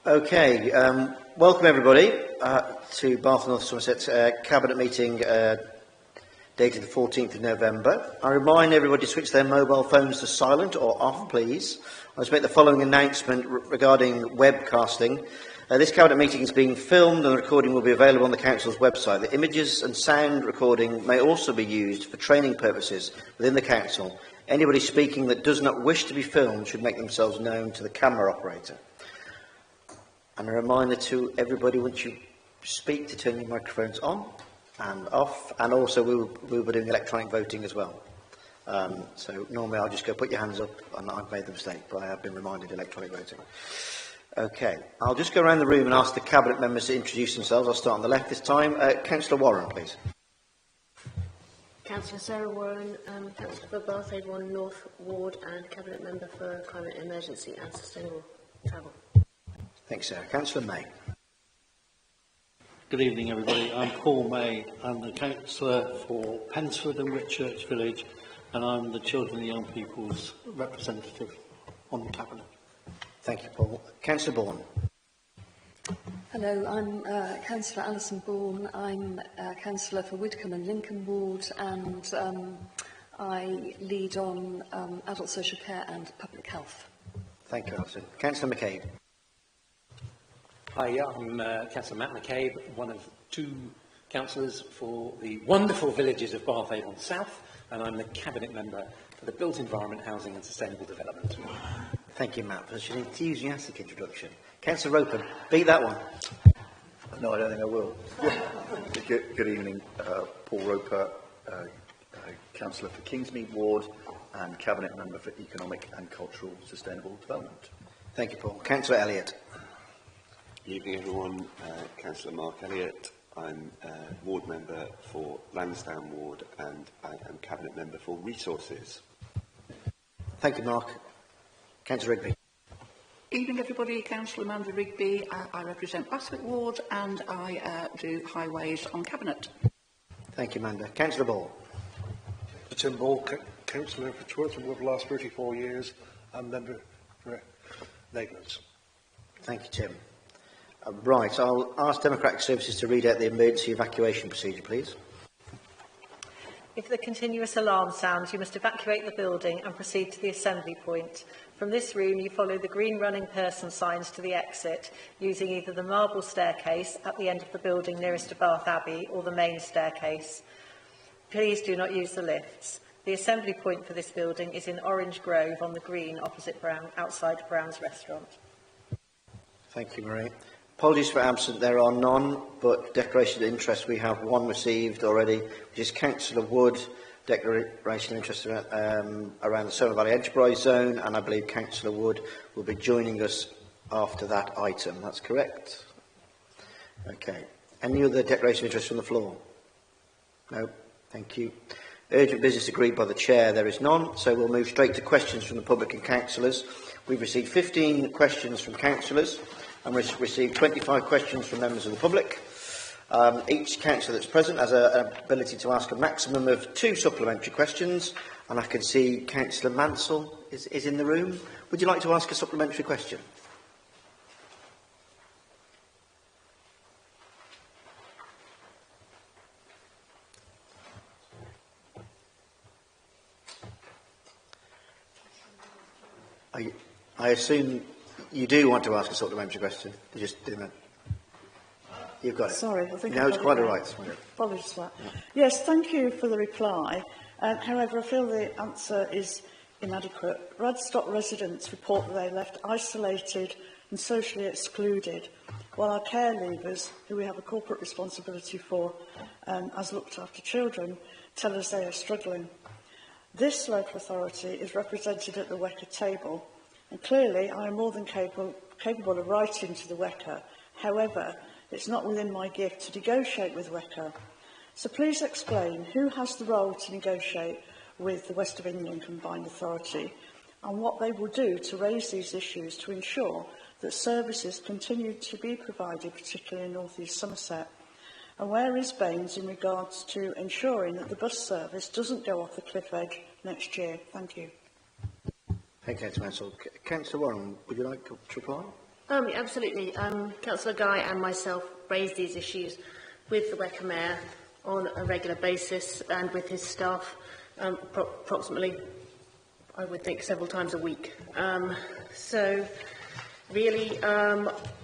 Okay, welcome everybody to Bath North Somerset Cabinet meeting dated the 14th of November. I remind everybody to switch their mobile phones to silent or off, please. I must make the following announcement regarding webcasting. This Cabinet meeting is being filmed and the recording will be available on the Council's website. The images and sound recording may also be used for training purposes within the Council. Anybody speaking that does not wish to be filmed should make themselves known to the camera operator. And a reminder to everybody, once you speak, to turn your microphones on and off. And also, we'll be doing electronic voting as well. So normally I'll just go put your hands up, and I've made the mistake, but I have been reminded electronic voting. Okay, I'll just go around the room and ask the Cabinet members to introduce themselves. I'll start on the left this time. Councillor Warren, please. Councillor Sarah Warren, Councillor for Bath Avon North Ward and Cabinet Member for Climate Emergency and Sustainable Travel. Thanks, Sarah. Councillor May. Good evening, everybody. I'm Paul May. I'm the Councillor for Pensford and Whitchurch Village, and I'm the Children and Young People's representative on the Cabinet. Thank you, Paul. Councillor Bourne. Hello, I'm Councillor Alison Bourne. I'm Councillor for Widcombe and Lincoln Ward, and I lead on adult social care and public health. Thank you, Alison. Councillor McCabe. Hi, I'm Councillor Matt McCabe, one of two councillors for the wonderful villages of Bath Avon South, and I'm the Cabinet Member for the Built Environment, Housing and Sustainable Development. Thank you, Matt, for such an enthusiastic introduction. Councillor Roper, beat that one. No, I don't think I will. Good evening, Paul Roper, Councillor for Kingsmead Ward and Cabinet Member for Economic and Cultural Sustainable Development. Thank you, Paul. Councillor Elliott. Good evening, everyone. Councillor Mark Elliott. I'm Ward Member for Lansdowne Ward and I am Cabinet Member for Resources. Thank you, Mark. Councillor Rigby. Evening, everybody. Councillor Amanda Rigby. I represent Baswick Ward and I do highways on Cabinet. Thank you, Amanda. Councillor Ball. Tim Ball, Councillor for Chwortham Ward for the last 34 years and Member for Labourers. Thank you, Tim. Right, I'll ask Democratic Services to read out the emergency evacuation procedure, please. If the continuous alarm sounds, you must evacuate the building and proceed to the assembly point. From this room, you follow the green running person signs to the exit, using either the marble staircase at the end of the building nearest to Bath Abbey or the main staircase. Please do not use the lifts. The assembly point for this building is in Orange Grove on the green opposite outside Brown's Restaurant. Thank you, Marie. Apologies for absent, there are none, but declaration of interest, we have one received already, which is Councillor Wood, declaration of interest around the Somer Valley Enterprise Zone, and I believe Councillor Wood will be joining us after that item. That's correct? Okay. Any other declaration of interest from the floor? No? Thank you. Urgent business agreed by the Chair, there is none, so we'll move straight to questions from the public and councillors. We've received 15 questions from councillors, and we've received 25 questions from members of the public. Each councillor that's present has an ability to ask a maximum of 2 supplementary questions, and I can see Councillor Mansell is in the room. Would you like to ask a supplementary question? I assume you do want to ask a supplementary question. You just didn't. You've got it. Sorry, I think no, it's quite all right. Apologies for that. Yes, thank you for the reply. However, I feel the answer is inadequate. Radstock residents report that they left isolated and socially excluded, while our care leavers, who we have a corporate responsibility for as looked after children, tell us they are struggling. This local authority is represented at the WECA table, and clearly I am more than capable of writing to the WECA. However, it's not within my gift to negotiate with WECA. So please explain who has the role to negotiate with the West of England Combined Authority and what they will do to raise these issues to ensure that services continue to be provided, particularly in North East Somerset. And where is Baines in regards to ensuring that the bus service doesn't go off the cliff edge next year? Thank you. Thank you, Councillor Mansell. Councillor Warren, would you like to reply? Yeah, absolutely. Councillor Guy and myself raised these issues with the Weka Mayor on a regular basis and with his staff approximately, I would think, several times a week. So really,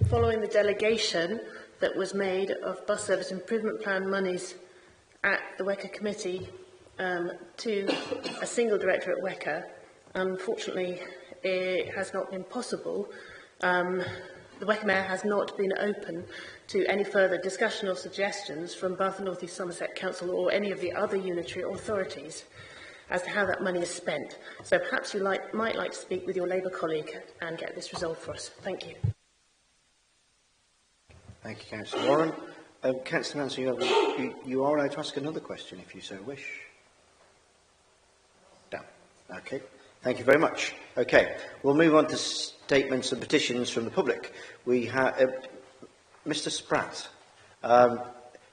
following the delegation that was made of bus service improvement plan monies at the Weka Committee to a single director at Weka, unfortunately, it has not been possible. The Weka Mayor has not been open to any further discussion or suggestions from Bath and North East Somerset Council or any of the other unitary authorities as to how that money is spent. So perhaps you might like to speak with your Labour colleague and get this resolved for us. Thank you. Thank you, Councillor Warren. Councillor Manson, you are allowed to ask another question if you so wish. No. Okay. Thank you very much. Okay, we'll move on to statements and petitions from the public. We have Mr. Spratt.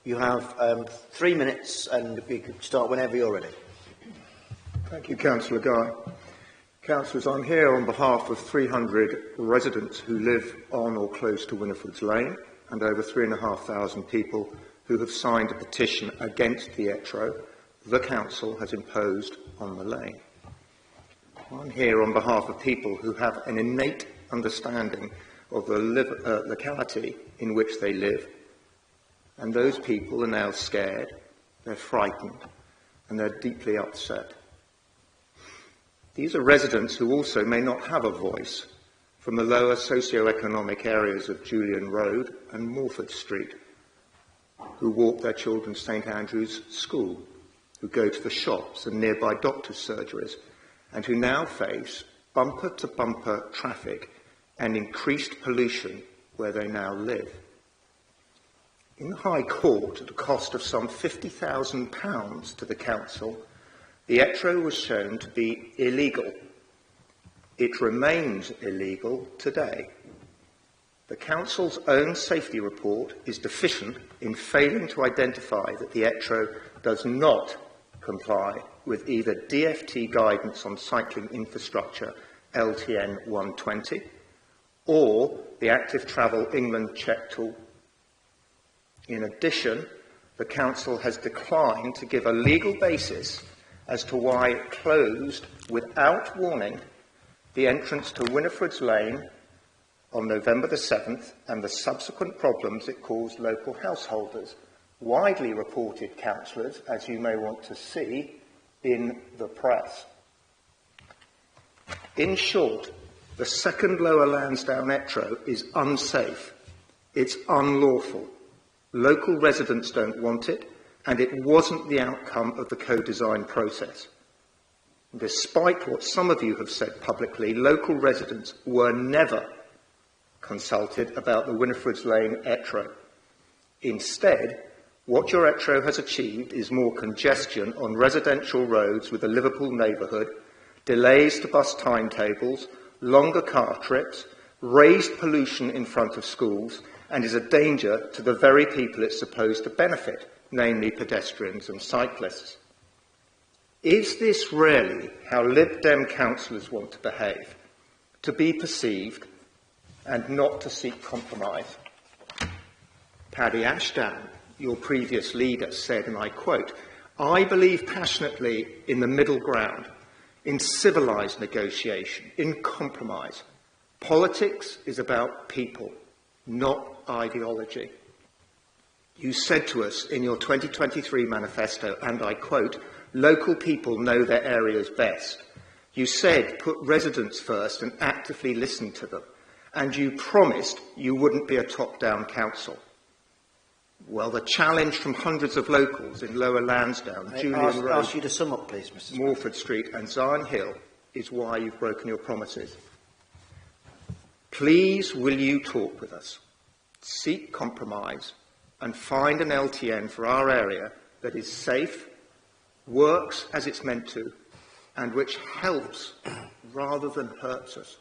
You have 3 minutes, and we can start whenever you're ready. Thank you, Councillor Guy. Councillors, I'm here on behalf of 300 residents who live on or close to Winifred's Lane, and over 3,500 people who have signed a petition against the ETRO the council has imposed on the lane. I'm here on behalf of people who have an innate understanding of the locality in which they live, and those people are now scared, they're frightened, and they're deeply upset. These are residents who also may not have a voice from the lower socio-economic areas of Julian Road and Morford Street, who walk their children to St Andrew's School, who go to the shops and nearby doctors' surgeries, and who now face bumper-to-bumper traffic and increased pollution where they now live. In the High Court, at a cost of some £50,000 to the council, the ETRO was shown to be illegal. It remains illegal today. The council's own safety report is deficient in failing to identify that the ETRO does not comply with either DFT guidance on cycling infrastructure LTN 120 or the Active Travel England check tool. In addition, the council has declined to give a legal basis as to why it closed without warning the entrance to Winifred's Lane on November the 7th and the subsequent problems it caused local householders, widely reported, councillors, as you may want to see in the press. In short, the second Lower Lansdowne ETRO is unsafe. It's unlawful. Local residents don't want it, and it wasn't the outcome of the co-design process. Despite what some of you have said publicly, local residents were never consulted about the Winifred's Lane ETRO. Instead, what your ETRO has achieved is more congestion on residential roads with the Liverpool neighbourhood, delays to bus timetables, longer car trips, raised pollution in front of schools, and is a danger to the very people it's supposed to benefit, namely pedestrians and cyclists. Is this really how Lib Dem councillors want to behave? To be perceived and not to seek compromise? Paddy Ashdown, your previous leader, said, and I quote, "I believe passionately in the middle ground, in civilised negotiation, in compromise. Politics is about people, not ideology." You said to us in your 2023 manifesto, and I quote, "Local people know their areas best." You said put residents first and actively listen to them. And you promised you wouldn't be a top-down council. Well, the challenge from hundreds of locals in Lower Lansdowne, Julian Road, ask you to sum up, please, Mr. Morford Street and Zion Hill is why you've broken your promises. Please, will you talk with us, seek compromise, and find an LTN for our area that is safe, works as it's meant to, and which helps rather than hurts us.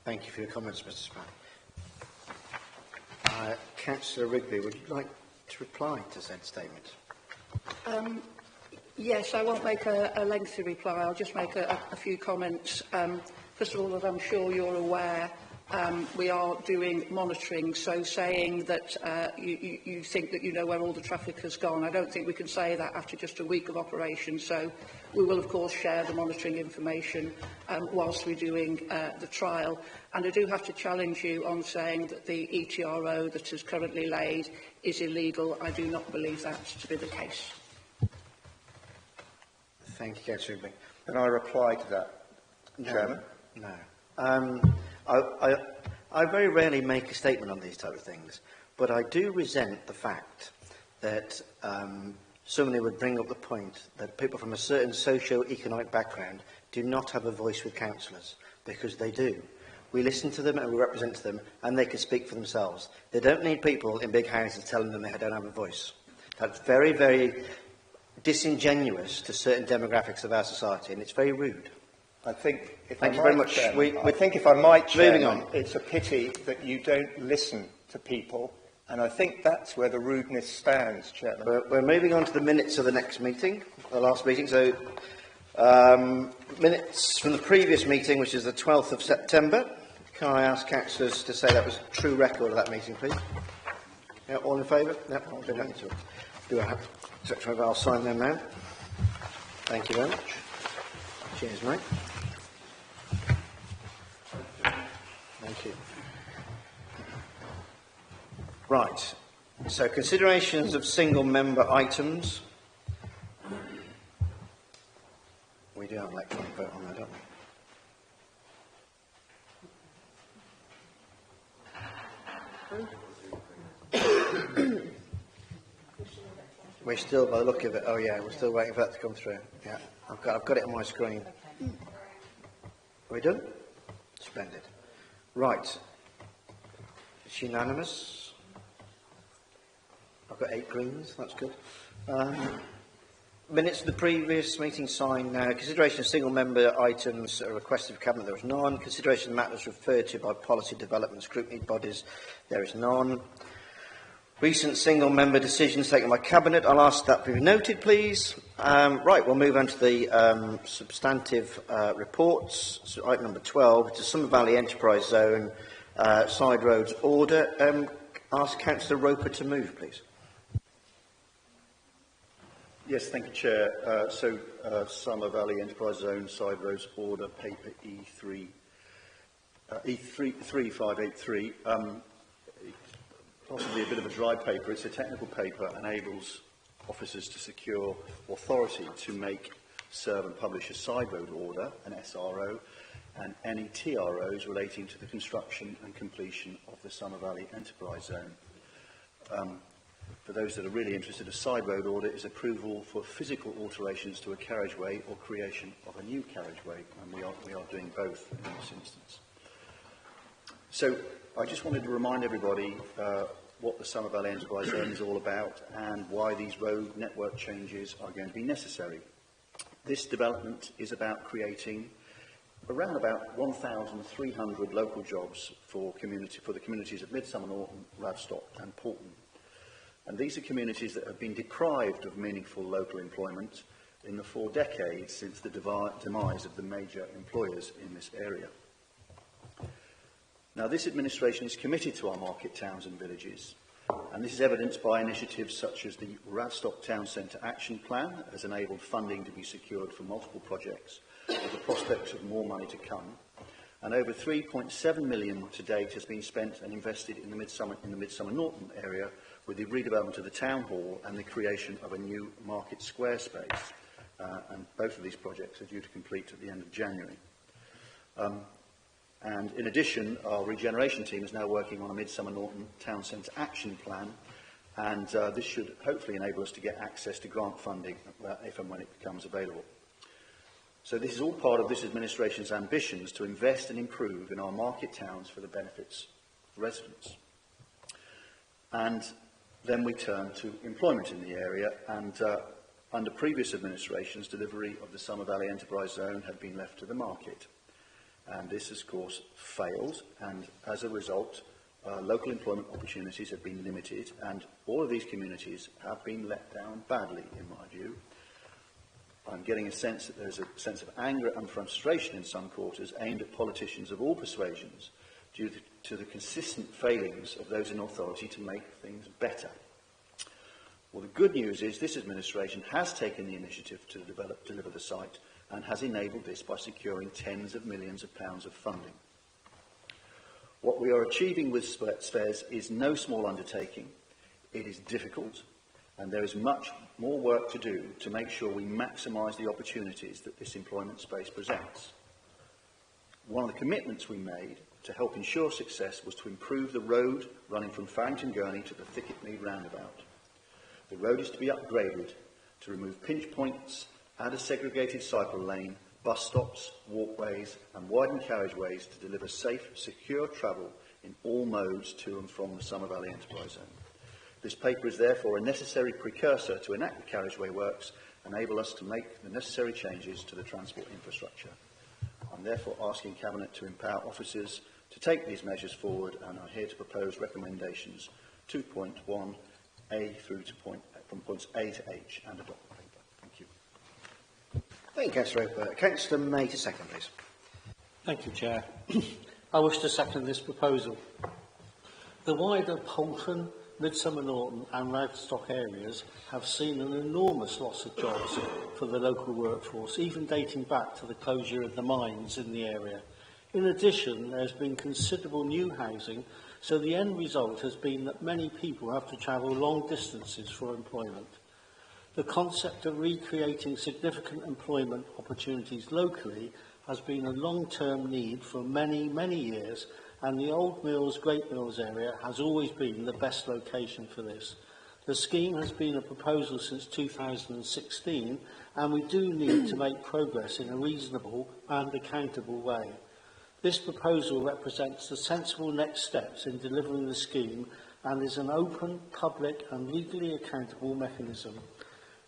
Thank you for your comments, Mr. Spratt. Councillor Rigby, would you like to reply to said statement? Yes, I won't make a lengthy reply. I'll just make a few comments. First of all, that I'm sure you're aware we are doing monitoring, so saying that you think that you know where all the traffic has gone. I don't think we can say that after just a week of operation, so we will of course share the monitoring information whilst we're doing the trial. And I do have to challenge you on saying that the ETRO that is currently laid is illegal. I do not believe that to be the case. Thank you, Councillor Ridley. Can I reply to that, Chairman? No. I very rarely make a statement on these type of things, but I do resent the fact that somebody would bring up the point that people from a certain socio-economic background do not have a voice with councillors, because they do. We listen to them and we represent them, and they can speak for themselves. They don't need people in big houses telling them they don't have a voice. That's very, very disingenuous to certain demographics of our society, and it's very rude. I think, if Thank I you might, very much. Chairman, I think, if I might, Chairman, moving on. It's a pity that you don't listen to people, and I think that's where the rudeness stands, Chairman. We're moving on to the minutes of the next meeting, the last meeting. So, minutes from the previous meeting, which is the 12th of September. Can I ask councillors to say that was a true record of that meeting, please? Yeah, all in favour? No, they don't need to. Do I have? Secretary, I'll sign them now. Thank you very much. Cheers, mate. Thank you. Right. So, considerations of single-member items. We do have an electronic vote on that, don't we? We're still, by the look of it, oh yeah, we're still waiting for that to come through. Yeah, I've got it on my screen. Are we done? Splendid. Right. It's unanimous. I've got 8 greens, that's good. Minutes of the previous meeting signed now. Consideration of single-member items requested of Cabinet, there is none. Consideration of matters referred to by policy development scrutiny bodies, there is none. Recent single-member decisions taken by Cabinet, I'll ask that be noted, please. Right, we'll move on to the substantive reports. So item number 12, it's the Summer Valley Enterprise Zone side roads order. Ask Councillor Roper to move, please. Yes, thank you, Chair. Summer Valley Enterprise Zone Side Roads Order, paper E3583. Possibly a bit of a dry paper. It's a technical paper, enables officers to secure authority to make, serve and publish a side road order, an SRO, and any TROs relating to the construction and completion of the Summer Valley Enterprise Zone. For those that are really interested, a side road order is approval for physical alterations to a carriageway or creation of a new carriageway, and we are doing both in this instance. So I just wanted to remind everybody what the Summer Valley Enterprise Zone is all about and why these road network changes are going to be necessary. This development is about creating around about 1,300 local jobs for the communities of Midsummer Norton, Radstock and Porton. And these are communities that have been deprived of meaningful local employment in the 4 decades since the demise of the major employers in this area. Now, this administration is committed to our market towns and villages, and this is evidenced by initiatives such as the Radstock Town Centre Action Plan has enabled funding to be secured for multiple projects with the prospect of more money to come, and over 3.7 million to date has been spent and invested in the Midsummer Norton area with the redevelopment of the Town Hall and the creation of a new Market Square space, and both of these projects are due to complete at the end of January. And in addition, our regeneration team is now working on a Midsummer Norton Town Centre Action Plan, and this should hopefully enable us to get access to grant funding if and when it becomes available. So this is all part of this administration's ambitions to invest and improve in our market towns for the benefits of residents. And then we turn to employment in the area, and under previous administrations, delivery of the Summer Valley Enterprise Zone had been left to the market. And this, of course, failed, and as a result, local employment opportunities have been limited, and all of these communities have been let down badly, in my view. I'm getting a sense that there's a sense of anger and frustration in some quarters aimed at politicians of all persuasions due to the consistent failings of those in authority to make things better. Well, the good news is this administration has taken the initiative to deliver the site and has enabled this by securing tens of millions of pounds of funding. What we are achieving with SPES is no small undertaking. It is difficult, and there is much more work to do to make sure we maximise the opportunities that this employment space presents. One of the commitments we made to help ensure success was to improve the road running from Farrington Gurney to the Thicketmead roundabout. The road is to be upgraded to remove pinch points, add a segregated cycle lane, bus stops, walkways and widened carriageways to deliver safe, secure travel in all modes to and from the Summer Valley Enterprise Zone. This paper is therefore a necessary precursor to enact the carriageway works and enable us to make the necessary changes to the transport infrastructure. I'm therefore asking Cabinet to empower officers to take these measures forward, and are here to propose recommendations 2.1A through to from points A to H and adopt the paper. Thank you. Thank you, Councillor Roper. Councillor May to second, please. Thank you, Chair. I wish to second this proposal. The wider Poulton, Midsummer Norton and Radstock areas have seen an enormous loss of jobs for the local workforce, even dating back to the closure of the mines in the area. In addition, there has been considerable new housing, so the end result has been that many people have to travel long distances for employment. The concept of recreating significant employment opportunities locally has been a long-term need for many, many years, and the Old Mills, Great Mills area has always been the best location for this. The scheme has been a proposal since 2016, and we do need to make progress in a reasonable and accountable way. This proposal represents the sensible next steps in delivering the scheme and is an open, public and legally accountable mechanism.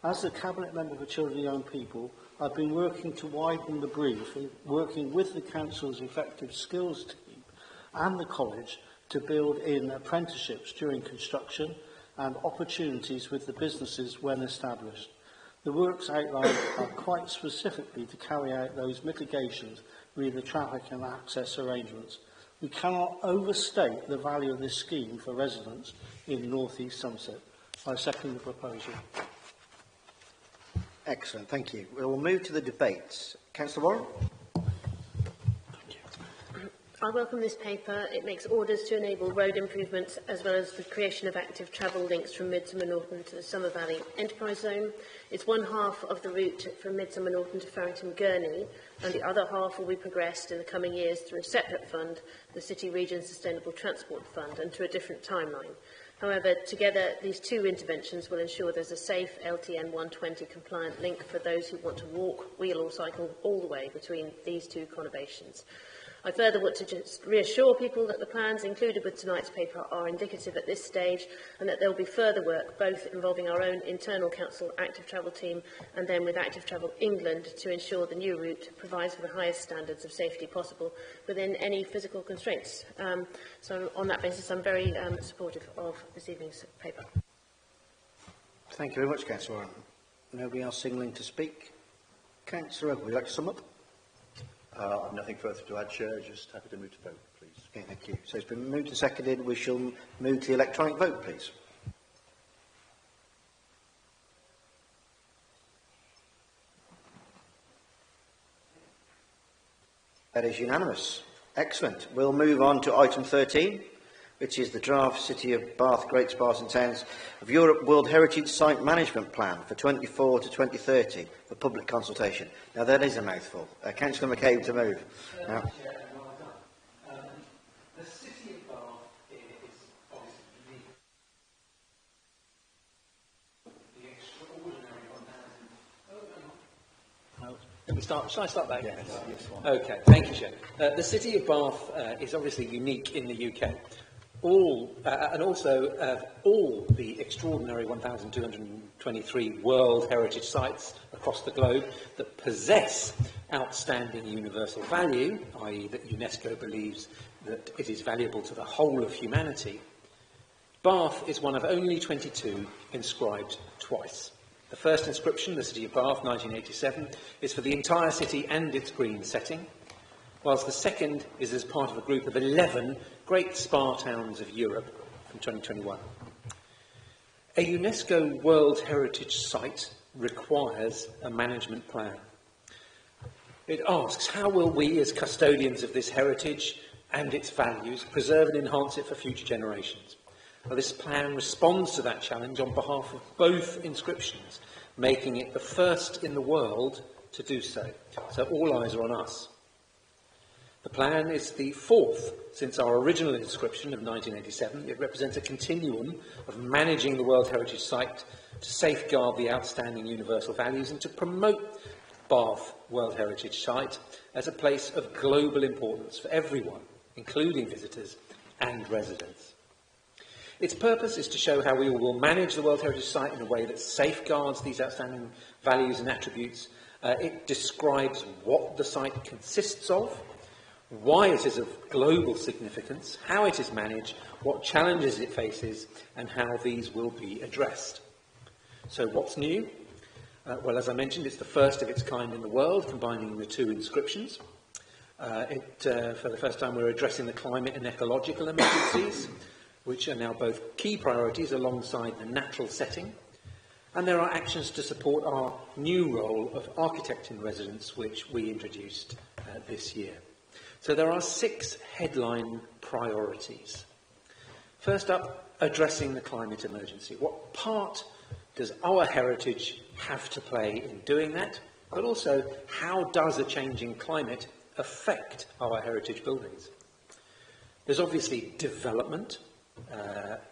As the Cabinet Member for Children and Young People, I've been working to widen the brief, working with the Council's effective skills team and the college to build in apprenticeships during construction and opportunities with the businesses when established. The works outlined are quite specifically to carry out those mitigations via the traffic and access arrangements. We cannot overstate the value of this scheme for residents in North East Somerset. I second the proposal. Excellent, thank you. We will move to the debates. Councillor Warren. I welcome this paper. It makes orders to enable road improvements as well as the creation of active travel links from Midsummer Norton to the Summer Valley Enterprise Zone. It's one half of the route from Midsummer Norton to Farrington Gurney, and the other half will be progressed in the coming years through a separate fund, the City Region Sustainable Transport Fund, and to a different timeline. However, together, these two interventions will ensure there's a safe LTN 120 compliant link for those who want to walk, wheel or cycle all the way between these two conurbations. I further want to just reassure people that the plans included with tonight's paper are indicative at this stage, and that there will be further work, both involving our own internal council Active Travel team and then with Active Travel England, to ensure the new route provides for the highest standards of safety possible within any physical constraints. So on that basis, I'm very supportive of this evening's paper. Thank you very much, Councillor Warren. Nobody else signalling to speak? Councillor Roper, would you like to sum up? I have nothing further to add, Chair. Just happy to move to vote, please. Okay, thank you. So it's been moved and seconded. We shall move to the electronic vote, please. That is unanimous. Excellent. We'll move on to item 13, which is the draft City of Bath, Great Spartan Towns of Europe World Heritage Site Management Plan for 24 to 2030 for public consultation. Now, that is a mouthful. Councillor McCabe to move. Now, the City of Bath is obviously unique. The extraordinary 1,000. Let me start. Shall I start back? Yes. Okay, thank you, Chair. The City of Bath is obviously unique in the UK. All the extraordinary 1,223 World Heritage Sites across the globe that possess outstanding universal value, i.e. that UNESCO believes that it is valuable to the whole of humanity, Bath is one of only 22 inscribed twice. The first inscription, the City of Bath, 1987, is for the entire city and its green setting. whilst the second is as part of a group of 11 Great Spa Towns of Europe from 2021. A UNESCO World Heritage Site requires a management plan. It asks, how will we, as custodians of this heritage and its values, preserve and enhance it for future generations? Well, this plan responds to that challenge on behalf of both inscriptions, making it the first in the world to do so. So all eyes are on us. The plan is the fourth since our original inscription of 1987. It represents a continuum of managing the World Heritage Site to safeguard the outstanding universal values and to promote Bath World Heritage Site as a place of global importance for everyone, including visitors and residents. Its purpose is to show how we will manage the World Heritage Site in a way that safeguards these outstanding values and attributes. It describes what the site consists of, why it is of global significance, how it is managed, what challenges it faces, and how these will be addressed. So what's new? Well, as I mentioned, it's the first of its kind in the world, combining the two inscriptions. For the first time, we're addressing the climate and ecological emergencies, which are now both key priorities alongside the natural setting. And there are actions to support our new role of architect in residence, which we introduced this year. So there are 6 headline priorities. First up, addressing the climate emergency. What part does our heritage have to play in doing that? But also, how does a changing climate affect our heritage buildings? There's obviously development,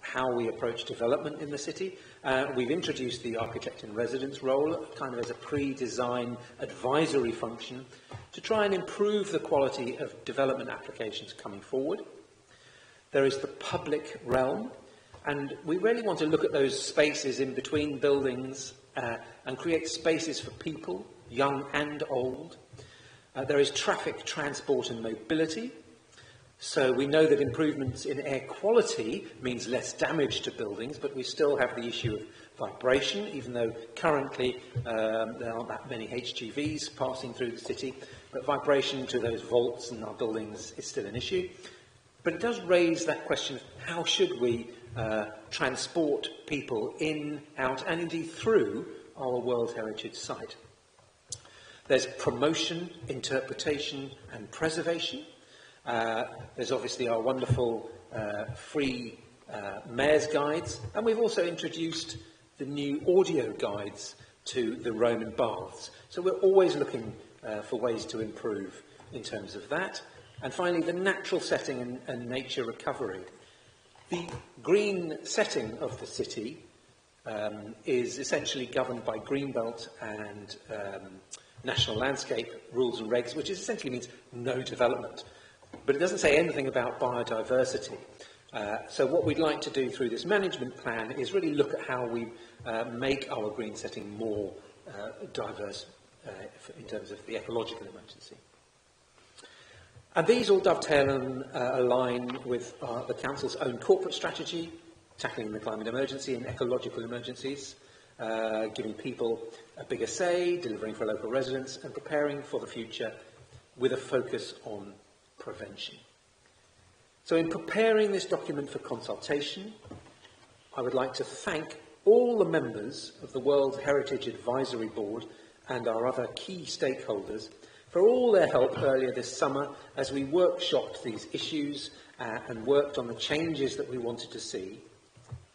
how we approach development in the city. We've introduced the architect in residence role kind of as a pre-design advisory function to try and improve the quality of development applications coming forward. There is the public realm, and we really want to look at those spaces in between buildings and create spaces for people, young and old. There is traffic, transport and mobility. So we know that improvements in air quality means less damage to buildings, but we still have the issue of vibration, even though currently there aren't that many HGVs passing through the city. But vibration to those vaults in our buildings is still an issue. But it does raise that question of how should we transport people in, out, and indeed through our World Heritage Site. There's promotion, interpretation, and preservation. There's obviously our wonderful free Mayor's Guides, and we've also introduced the new audio guides to the Roman Baths. So we're always looking for ways to improve in terms of that. And finally, the natural setting and nature recovery. The green setting of the city is essentially governed by Greenbelt and National Landscape rules and regs, which essentially means no development. But it doesn't say anything about biodiversity. So what we'd like to do through this management plan is really look at how we make our green setting more diverse in terms of the ecological emergency. And these all dovetail and align with the Council's own corporate strategy, tackling the climate emergency and ecological emergencies, giving people a bigger say, delivering for local residents, and preparing for the future with a focus on prevention. So in preparing this document for consultation, I would like to thank all the members of the World Heritage Advisory Board and our other key stakeholders for all their help earlier this summer as we workshopped these issues and worked on the changes that we wanted to see.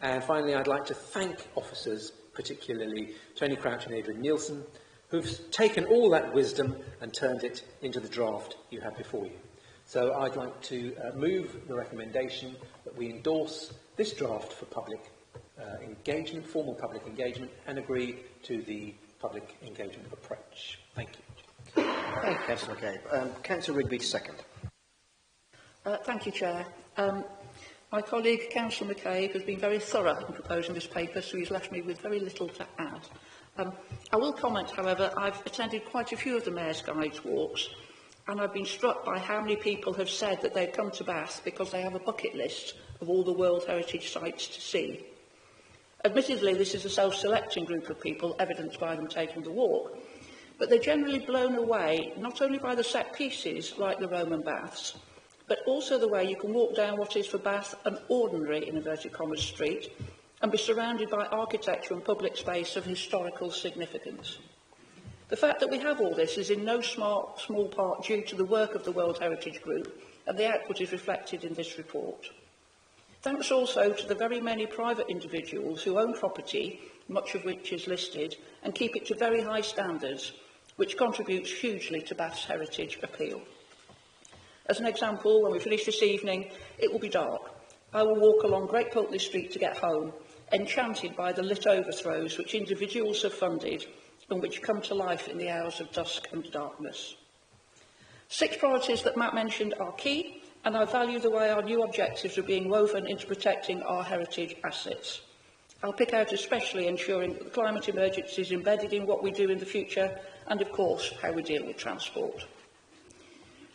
And finally, I'd like to thank officers, particularly Tony Crouch and Adrian Nielsen, who've taken all that wisdom and turned it into the draft you have before you. So I'd like to move the recommendation that we endorse this draft for public engagement, formal public engagement, and agree to the public engagement approach. Thank you. Thank you, Councillor McCabe. Councillor Rigby to second. Thank you, Chair. My colleague, Councillor McCabe, has been very thorough in proposing this paper, so he's left me with very little to add. I will comment, however, I've attended quite a few of the Mayor's Guides walks, and I've been struck by how many people have said that they've come to Bath because they have a bucket list of all the World Heritage sites to see. Admittedly, this is a self-selecting group of people, evidenced by them taking the walk, but they're generally blown away not only by the set pieces like the Roman baths, but also the way you can walk down what is for Bath an ordinary, in inverted commas, street and be surrounded by architecture and public space of historical significance. The fact that we have all this is in no small part due to the work of the World Heritage Group, and the output is reflected in this report. Thanks also to the very many private individuals who own property, much of which is listed, and keep it to very high standards, which contributes hugely to Bath's heritage appeal. As an example, when we finish this evening, it will be dark. I will walk along Great Pulteney Street to get home, enchanted by the lit overthrows which individuals have funded and which come to life in the hours of dusk and darkness. 6 priorities that Matt mentioned are key, and I value the way our new objectives are being woven into protecting our heritage assets. I'll pick out especially ensuring that the climate emergency is embedded in what we do in the future, and of course, how we deal with transport.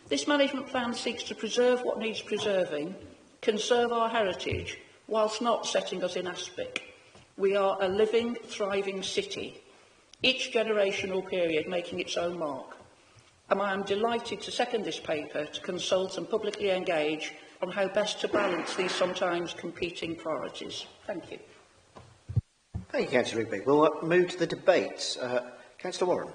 This management plan seeks to preserve what needs preserving, conserve our heritage, whilst not setting us in aspic. We are a living, thriving city, each generational period making its own mark. And I am delighted to second this paper to consult and publicly engage on how best to balance these sometimes competing priorities. Thank you. Thank you, Councillor Rigby. We'll move to the debate. Councillor Warren.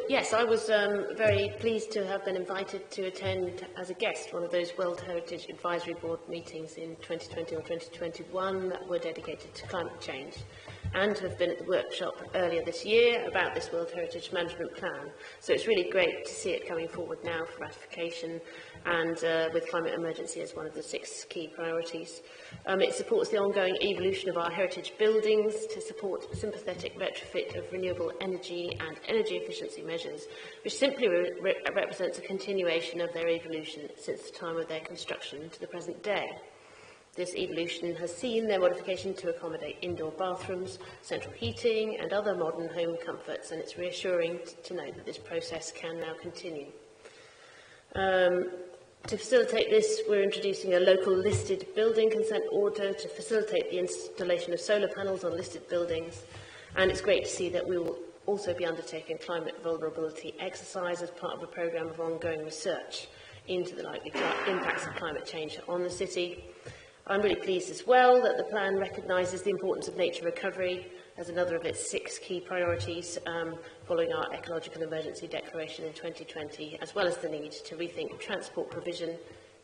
Yes, I was very pleased to have been invited to attend as a guest one of those World Heritage Advisory Board meetings in 2020 or 2021 that were dedicated to climate change, and to have been at the workshop earlier this year about this World Heritage Management Plan. So it's really great to see it coming forward now for ratification, and with climate emergency as one of the 6 key priorities. It supports the ongoing evolution of our heritage buildings to support sympathetic retrofit of renewable energy and energy efficiency measures, which simply represents a continuation of their evolution since the time of their construction to the present day. This evolution has seen their modification to accommodate indoor bathrooms, central heating and other modern home comforts, and it's reassuring to know that this process can now continue. To facilitate this, we're introducing a local listed building consent order to facilitate the installation of solar panels on listed buildings, and it's great to see that we will also be undertaking a climate vulnerability exercise as part of a programme of ongoing research into the likely impacts of climate change on the city. I'm really pleased as well that the plan recognises the importance of nature recovery as another of its 6 key priorities following our ecological emergency declaration in 2020, as well as the need to rethink transport provision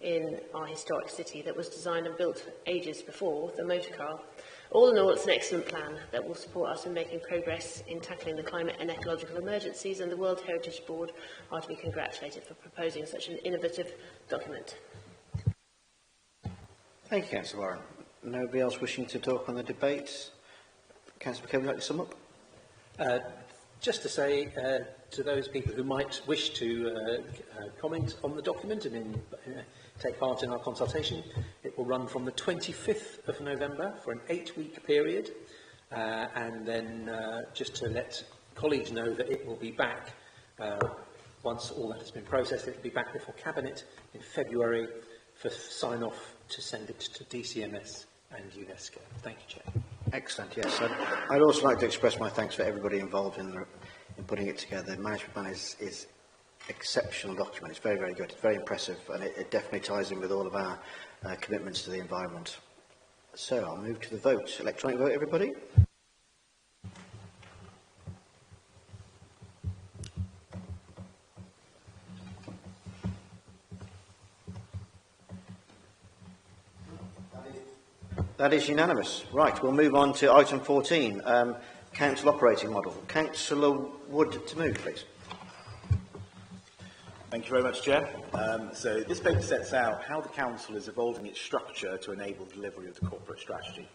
in our historic city that was designed and built ages before the motor car. All in all, it's an excellent plan that will support us in making progress in tackling the climate and ecological emergencies, and the World Heritage Board are to be congratulated for proposing such an innovative document. Thank you, Councillor Warren. Nobody else wishing to talk on the debate? Councillor McKay, would you like to sum up? Just to say to those people who might wish to comment on the document and take part in our consultation, it will run from the 25th of November for an 8-week period, and then just to let colleagues know that it will be back once all that has been processed. It will be back before Cabinet in February for sign-off to send it to DCMS and UNESCO. Thank you, Chair. Excellent, yes. I'd also like to express my thanks for everybody involved in putting it together. The management plan is exceptional document. It's very, very good. It's very impressive, and it definitely ties in with all of our commitments to the environment. So I'll move to the vote. Electronic vote, everybody? That is unanimous. Right, we'll move on to item 14, Council Operating Model. Councillor Wood to move, please. Thank you very much, Chair. So this paper sets out how the Council is evolving its structure to enable delivery of the corporate strategy.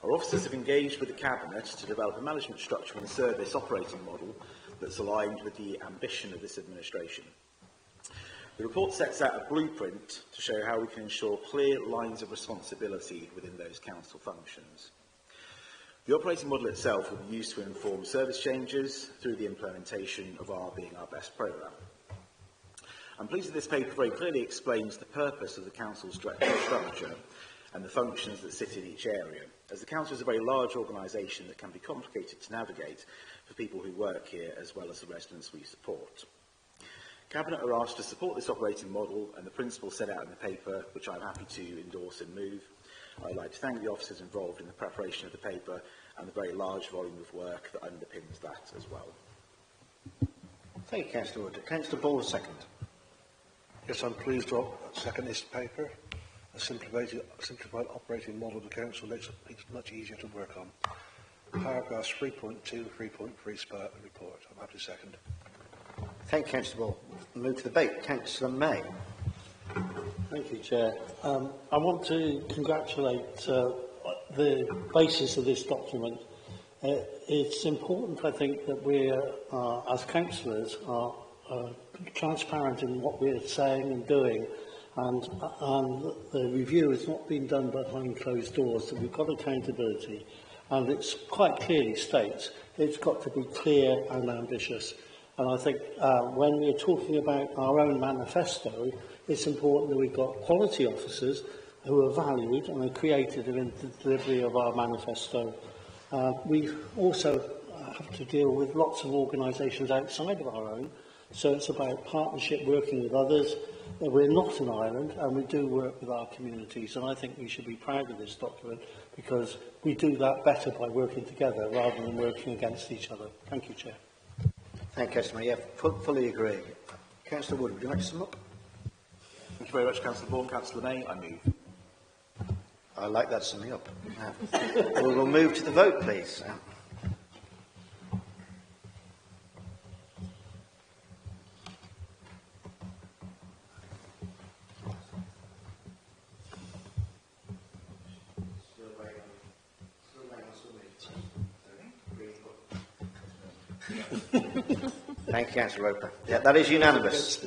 Our officers have engaged with the Cabinet to develop a management structure and service operating model that's aligned with the ambition of this administration. The report sets out a blueprint to show how we can ensure clear lines of responsibility within those council functions. The operating model itself will be used to inform service changes through the implementation of our Being Our Best programme. I'm pleased that this paper very clearly explains the purpose of the council's structure and the functions that sit in each area, as the Council is a very large organisation that can be complicated to navigate for people who work here as well as the residents we support. Cabinet are asked to support this operating model and the principles set out in the paper, which I'm happy to endorse and move. I'd like to thank the officers involved in the preparation of the paper and the very large volume of work that underpins that as well. Thank you, Councillor Wood. Councillor Ball, second. Yes, I'm pleased to second this paper. A simplified operating model of the council makes it much easier to work on. Paragraphs 3.2 and 3.3 spur the report. I'm happy to second. Thank you, Councillor Ball. We'll move to the debate. Councillor May. Thank you, Chair. I want to congratulate the basis of this document. It's important, I think, that we, as councillors, are transparent in what we're saying and doing, and the review has not been done behind closed doors, so we've got accountability, and it's quite clearly states it's got to be clear and ambitious. And I think when we're talking about our own manifesto, it's important that we've got quality officers who are valued and are created in the delivery of our manifesto. We also have to deal with lots of organisations outside of our own, so it's about partnership, working with others. We're not an island, and we do work with our communities, and I think we should be proud of this document because we do that better by working together rather than working against each other. Thank you, Chair. Thank you, Councillor May. Yeah, fully agree. Councillor Wood, would you like to sum up? Thank you very much, Councillor Vaughan. Councillor May, I move. I like that summing up. We'll move to the vote, please. Thank you, Councillor Roper. Yeah, that is unanimous.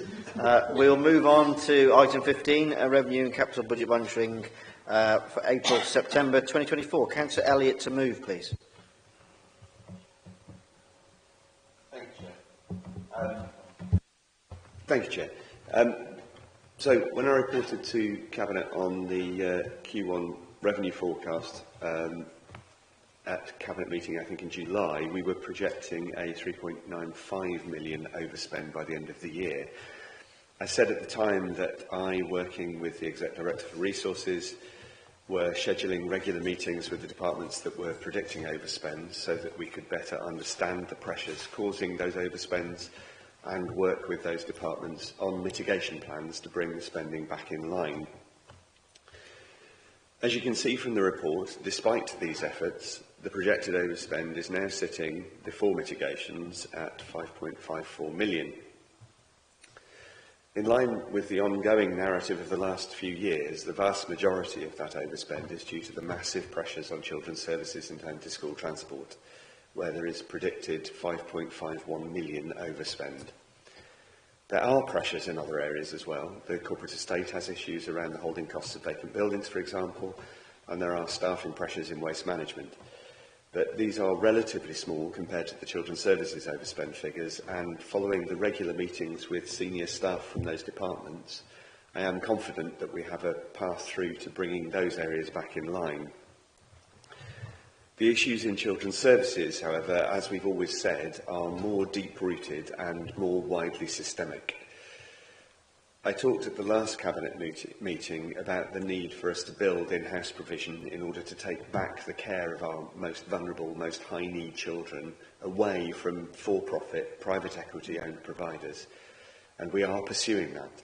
We'll move on to item 15, Revenue and Capital Budget Monitoring for April-September 2024. Councillor Elliott to move, please. Thank you, Chair. Thank you, Chair. So, when I reported to Cabinet on the Q1 revenue forecast at Cabinet meeting, I think in July, we were projecting a 3.95 million overspend by the end of the year. I said at the time that I, working with the Exec Director for Resources, were scheduling regular meetings with the departments that were predicting overspend so that we could better understand the pressures causing those overspends and work with those departments on mitigation plans to bring the spending back in line. As you can see from the report, despite these efforts, the projected overspend is now sitting, before mitigations, at 5.54 million. In line with the ongoing narrative of the last few years, the vast majority of that overspend is due to the massive pressures on children's services and home-to-school transport, where there is predicted 5.51 million overspend. There are pressures in other areas as well. The corporate estate has issues around the holding costs of vacant buildings, for example, and there are staffing pressures in waste management. But these are relatively small compared to the children's services overspend figures, and following the regular meetings with senior staff from those departments, I am confident that we have a path through to bringing those areas back in line. The issues in children's services, however, as we've always said, are more deep-rooted and more widely systemic. I talked at the last Cabinet meeting about the need for us to build in-house provision in order to take back the care of our most vulnerable, most high-need children away from for-profit, private equity-owned providers. And we are pursuing that.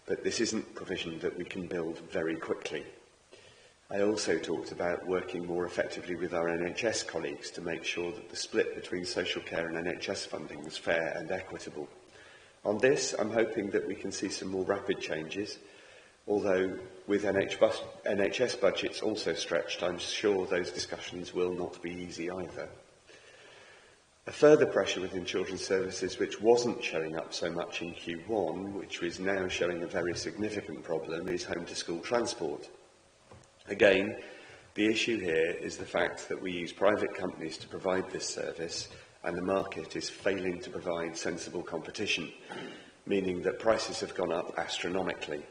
But this isn't provision that we can build very quickly. I also talked about working more effectively with our NHS colleagues to make sure that the split between social care and NHS funding was fair and equitable. On this, I'm hoping that we can see some more rapid changes, although with NHS budgets also stretched, I'm sure those discussions will not be easy either. A further pressure within children's services which wasn't showing up so much in Q1, which is now showing a very significant problem, is home-to-school transport. Again, the issue here is the fact that we use private companies to provide this service, and the market is failing to provide sensible competition, meaning that prices have gone up astronomically.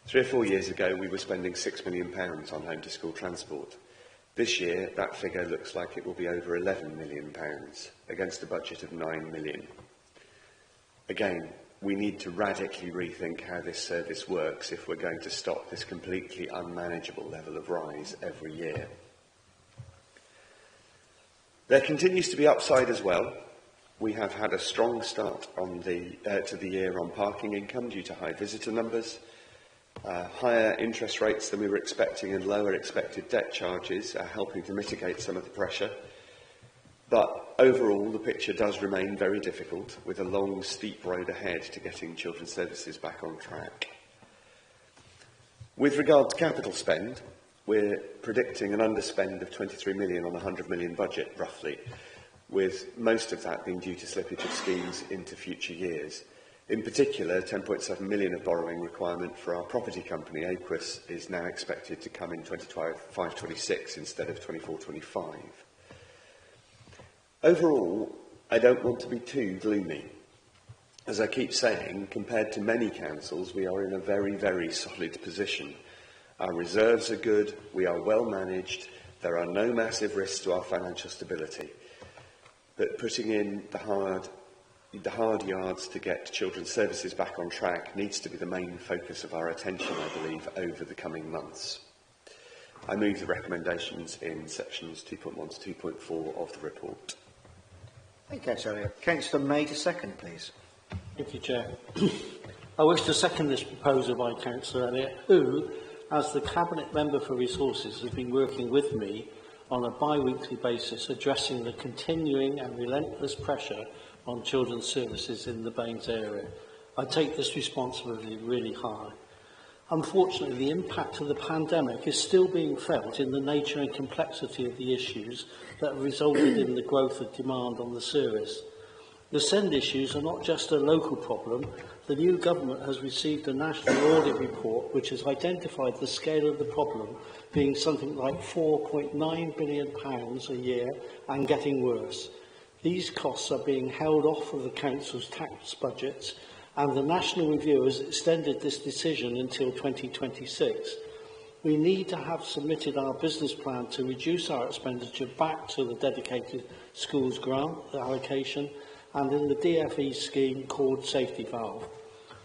3 or 4 years ago, we were spending £6 million on home-to-school transport. This year, that figure looks like it will be over £11 million, against a budget of £9 million. Again, we need to radically rethink how this service works if we're going to stop this completely unmanageable level of rise every year. There continues to be upside as well. We have had a strong start to the year on parking income due to high visitor numbers. Higher interest rates than we were expecting and lower expected debt charges are helping to mitigate some of the pressure. But overall, the picture does remain very difficult, with a long, steep road ahead to getting children's services back on track. With regard to capital spend, we're predicting an underspend of 23 million on a 100 million budget, roughly, with most of that being due to slippage of schemes into future years. In particular, 10.7 million of borrowing requirement for our property company, Aquis, is now expected to come in 25-26 instead of 24-25. Overall, I don't want to be too gloomy. As I keep saying, compared to many councils, we are in a very, very solid position. Our reserves are good, we are well managed, there are no massive risks to our financial stability. But putting in the hard yards to get children's services back on track needs to be the main focus of our attention, I believe, over the coming months. I move the recommendations in sections 2.1 to 2.4 of the report. Thank you, Councillor Elliott. Councillor May to second, please. Thank you, Chair. I wish to second this proposal by Councillor Elliott, who, as the Cabinet Member for Resources, has been working with me on a bi-weekly basis addressing the continuing and relentless pressure on children's services in the Baines area. I take this responsibility really high. Unfortunately, the impact of the pandemic is still being felt in the nature and complexity of the issues that have resulted in the growth of demand on the service. The SEND issues are not just a local problem. The new government has received a national audit report which has identified the scale of the problem being something like £4.9 billion a year and getting worse. These costs are being held off of the council's tax budgets, and the National Review has extended this decision until 2026. We need to have submitted our business plan to reduce our expenditure back to the dedicated schools grant allocation and in the DFE scheme called Safety Valve.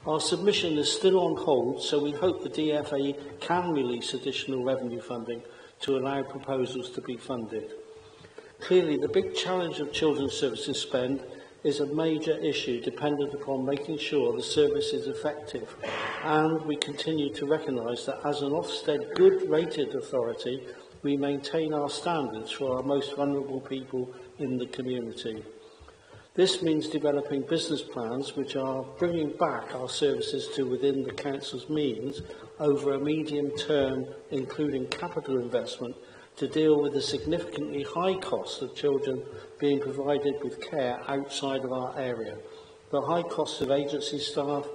Our submission is still on hold, so we hope the DFE can release additional revenue funding to allow proposals to be funded. Clearly, the big challenge of children's services spend is a major issue dependent upon making sure the service is effective, and we continue to recognise that as an Ofsted good rated authority, we maintain our standards for our most vulnerable people in the community. This means developing business plans which are bringing back our services to within the Council's means over a medium term, including capital investment, to deal with the significantly high costs of children being provided with care outside of our area, the high costs of agency staff,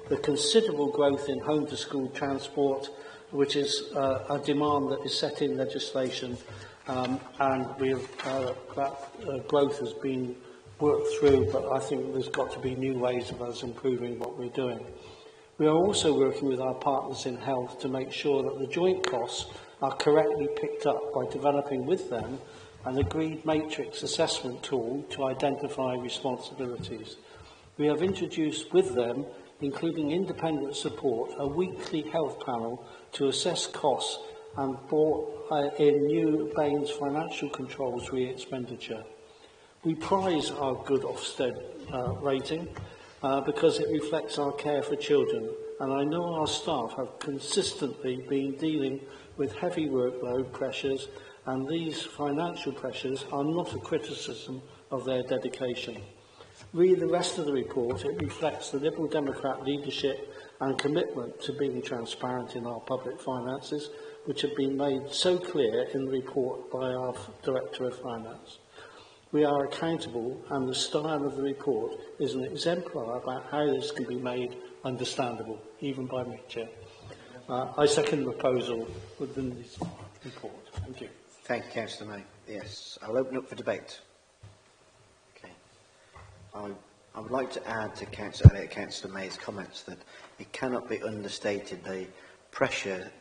the considerable growth in home-to-school transport, which is a demand that is set in legislation, and that growth has been worked through, but I think there's got to be new ways of us improving what we're doing. We are also working with our partners in health to make sure that the joint costs are correctly picked up by developing with them an agreed matrix assessment tool to identify responsibilities. We have introduced with them, including independent support, a weekly health panel to assess costs and brought in new Baines financial controls re-expenditure. We prize our good Ofsted rating because it reflects our care for children, and I know our staff have consistently been dealing with heavy workload pressures, and these financial pressures are not a criticism of their dedication. Read the rest of the report. It reflects the Liberal Democrat leadership and commitment to being transparent in our public finances, which have been made so clear in the report by our Director of Finance. We are accountable, and the style of the report is an exemplar about how this can be made understandable, even by me, Chair. I second the proposal within this report. Thank you. Thank you, Councillor May. Yes, I'll open up for debate. Okay. I would like to add to Councillor Elliott, Councillor May's comments that it cannot be understated the pressure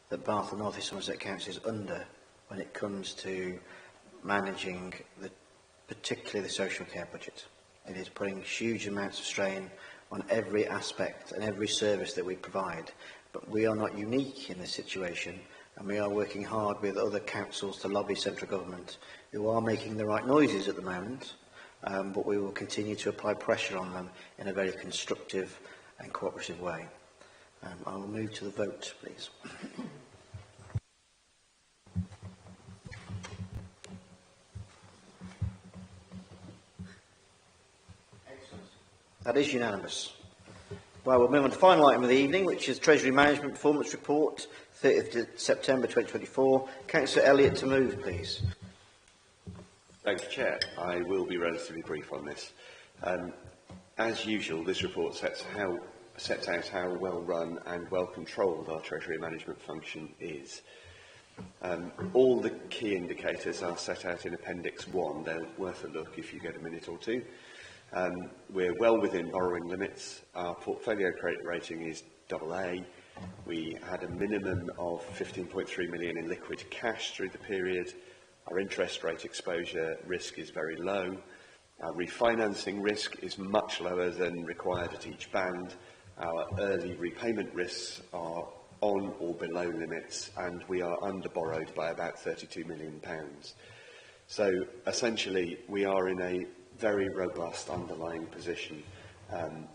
that Bath and North East Somerset Council is under when it comes to managing particularly the social care budget. It is putting huge amounts of strain on every aspect and every service that we provide. But we are not unique in this situation, and we are working hard with other councils to lobby central government who are making the right noises at the moment, but we will continue to apply pressure on them in a very constructive and cooperative way. I will move to the vote, please. That is unanimous. Well, we'll move on to the final item of the evening, which is Treasury Management Performance Report, 30th September 2024. Councillor Elliott to move, please. Thank you, Chair. I will be relatively brief on this. As usual, this report sets out how well run and well controlled our Treasury Management function is. All the key indicators are set out in Appendix 1. They're worth a look if you get a minute or two. We're well within borrowing limits. Our portfolio credit rating is AA. We had a minimum of 15.3 million in liquid cash through the period. Our interest rate exposure risk is very low. Our refinancing risk is much lower than required at each band. Our early repayment risks are on or below limits, and we are under-borrowed by about £32 million. So, essentially, we are in a very robust underlying position.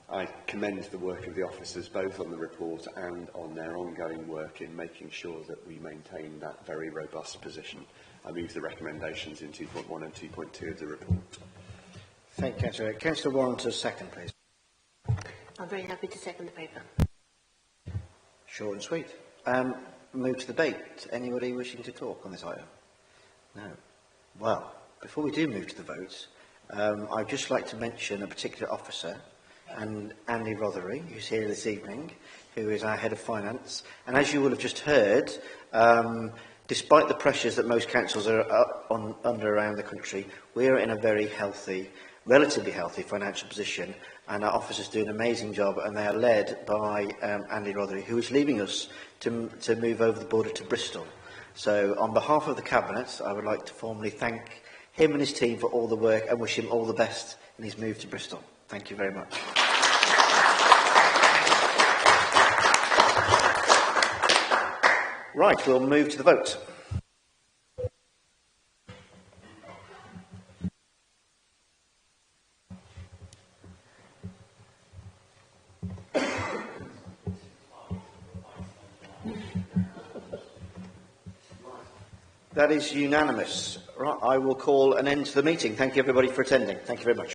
I commend the work of the officers, both on the report and on their ongoing work in making sure that we maintain that very robust position. I move the recommendations in 2.1 and 2.2 of the report. Thank you, Councillor. Councillor Warren to second, please. I'm very happy to second the paper. Short and sweet. Move to debate. Anybody wishing to talk on this item? No. Well, before we do move to the vote, I'd just like to mention a particular officer, and Andy Rothery, who's here this evening, who is our Head of Finance. And as you will have just heard, despite the pressures that most councils are under around the country, we are in a very healthy, relatively healthy financial position, and our officers do an amazing job, and they are led by Andy Rothery, who is leaving us to move over the border to Bristol. So on behalf of the Cabinet, I would like to formally thank him and his team for all the work and wish him all the best in his move to Bristol. Thank you very much. Right, we'll move to the vote. That is unanimous. Right, I will call an end to the meeting. Thank you, everybody, for attending. Thank you very much.